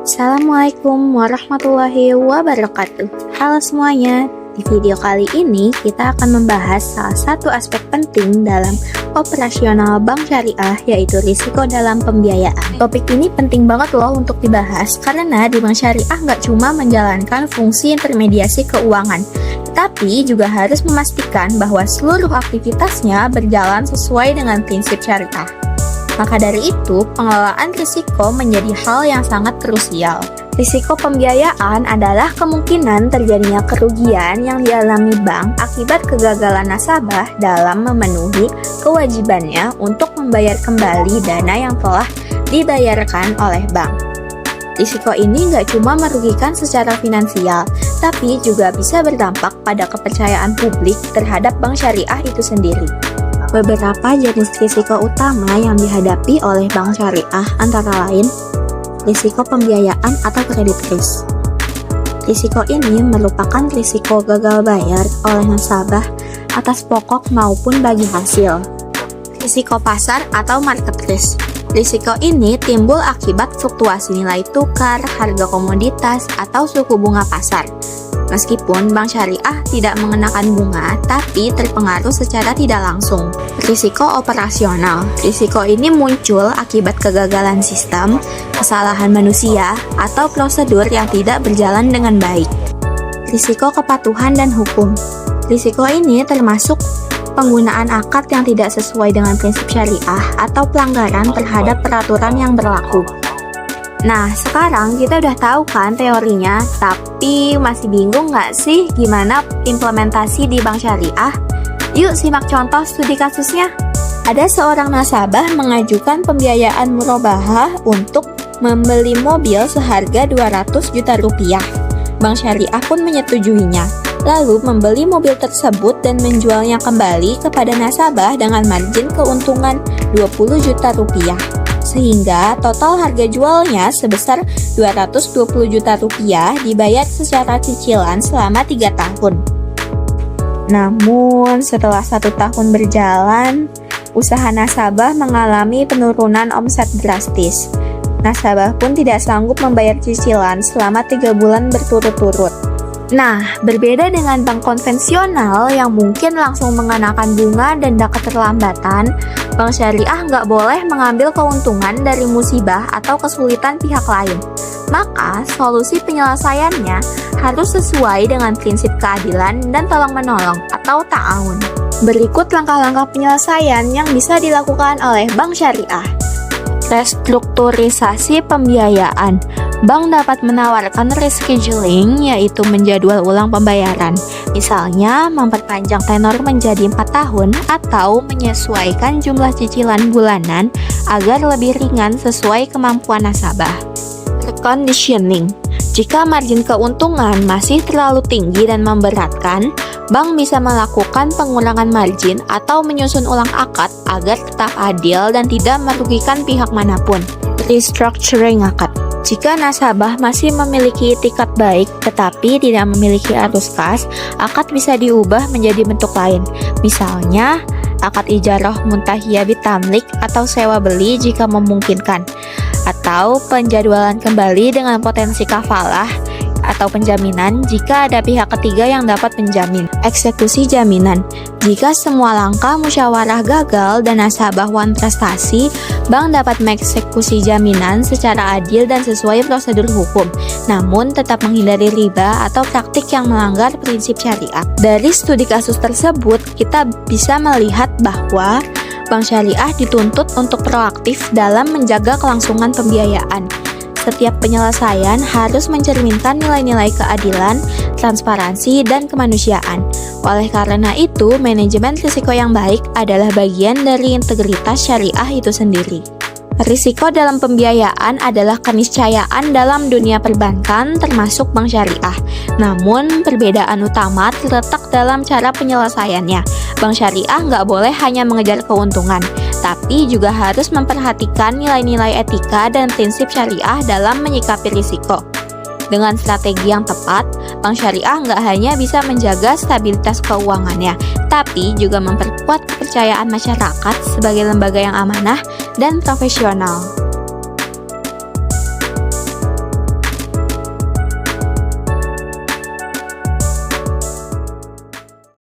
Assalamualaikum warahmatullahi wabarakatuh. Halo semuanya, di video kali ini kita akan membahas salah satu aspek penting dalam operasional bank syariah, yaitu risiko dalam pembiayaan. Topik ini penting banget loh untuk dibahas, karena di bank syariah nggak cuma menjalankan fungsi intermediasi keuangan, tapi juga harus memastikan bahwa seluruh aktivitasnya berjalan sesuai dengan prinsip syariah. Maka dari itu, pengelolaan risiko menjadi hal yang sangat krusial. Risiko pembiayaan adalah kemungkinan terjadinya kerugian yang dialami bank akibat kegagalan nasabah dalam memenuhi kewajibannya untuk membayar kembali dana yang telah dibayarkan oleh bank. Risiko ini nggak cuma merugikan secara finansial, tapi juga bisa berdampak pada kepercayaan publik terhadap bank syariah itu sendiri. Beberapa jenis risiko utama yang dihadapi oleh bank syariah antara lain risiko pembiayaan atau credit risk. Risiko ini merupakan risiko gagal bayar oleh nasabah atas pokok maupun bagi hasil. Risiko pasar atau market risk. Risiko ini timbul akibat fluktuasi nilai tukar, harga komoditas, atau suku bunga pasar. Meskipun bank syariah tidak mengenakan bunga, tapi terpengaruh secara tidak langsung. Risiko operasional. Risiko ini muncul akibat kegagalan sistem, kesalahan manusia, atau prosedur yang tidak berjalan dengan baik. Risiko kepatuhan dan hukum. Risiko ini termasuk penggunaan akad yang tidak sesuai dengan prinsip syariah atau pelanggaran terhadap peraturan yang berlaku. Nah, sekarang kita udah tahu kan teorinya, tapi masih bingung nggak sih gimana implementasi di bank syariah? Yuk simak contoh studi kasusnya. Ada seorang nasabah mengajukan pembiayaan murabahah untuk membeli mobil seharga 200 juta rupiah. Bank syariah pun menyetujuinya, lalu membeli mobil tersebut dan menjualnya kembali kepada nasabah dengan margin keuntungan 20 juta rupiah. Sehingga total harga jualnya sebesar 220 juta rupiah dibayar secara cicilan selama 3 tahun. Namun setelah 1 tahun berjalan, usaha nasabah mengalami penurunan omset drastis. Nasabah pun tidak sanggup membayar cicilan selama 3 bulan berturut-turut. Nah, berbeda dengan bank konvensional yang mungkin langsung mengenakan bunga dan denda keterlambatan, bank syariah nggak boleh mengambil keuntungan dari musibah atau kesulitan pihak lain. Maka, solusi penyelesaiannya harus sesuai dengan prinsip keadilan dan tolong-menolong atau ta'awun. Berikut langkah-langkah penyelesaian yang bisa dilakukan oleh bank syariah. Restrukturisasi pembiayaan. Bank dapat menawarkan rescheduling, yaitu menjadwal ulang pembayaran. Misalnya, memperpanjang tenor menjadi 4 tahun atau menyesuaikan jumlah cicilan bulanan agar lebih ringan sesuai kemampuan nasabah. Reconditioning. Jika margin keuntungan masih terlalu tinggi dan memberatkan, bank bisa melakukan pengurangan margin atau menyusun ulang akad agar tetap adil dan tidak merugikan pihak manapun. Restructuring akad. Jika nasabah masih memiliki itikat baik tetapi tidak memiliki arus kas, akad bisa diubah menjadi bentuk lain. Misalnya, akad ijarah muntahiyah bitamlik atau sewa beli jika memungkinkan, atau penjadwalan kembali dengan potensi kafalah atau penjaminan jika ada pihak ketiga yang dapat menjamin. Eksekusi jaminan. Jika semua langkah musyawarah gagal dan nasabah wan prestasi, bank dapat mengeksekusi jaminan secara adil dan sesuai prosedur hukum, namun tetap menghindari riba atau praktik yang melanggar prinsip syariah. Dari studi kasus tersebut, kita bisa melihat bahwa bank syariah dituntut untuk proaktif dalam menjaga kelangsungan pembiayaan. Setiap penyelesaian harus mencerminkan nilai-nilai keadilan, transparansi, dan kemanusiaan. Oleh karena itu, manajemen risiko yang baik adalah bagian dari integritas syariah itu sendiri. Risiko dalam pembiayaan adalah keniscayaan dalam dunia perbankan termasuk bank syariah. Namun, perbedaan utama terletak dalam cara penyelesaiannya. Bank syariah nggak boleh hanya mengejar keuntungan, tapi juga harus memperhatikan nilai-nilai etika dan prinsip syariah dalam menyikapi risiko. Dengan strategi yang tepat, bank syariah nggak hanya bisa menjaga stabilitas keuangannya, tapi juga memperkuat kepercayaan masyarakat sebagai lembaga yang amanah dan profesional.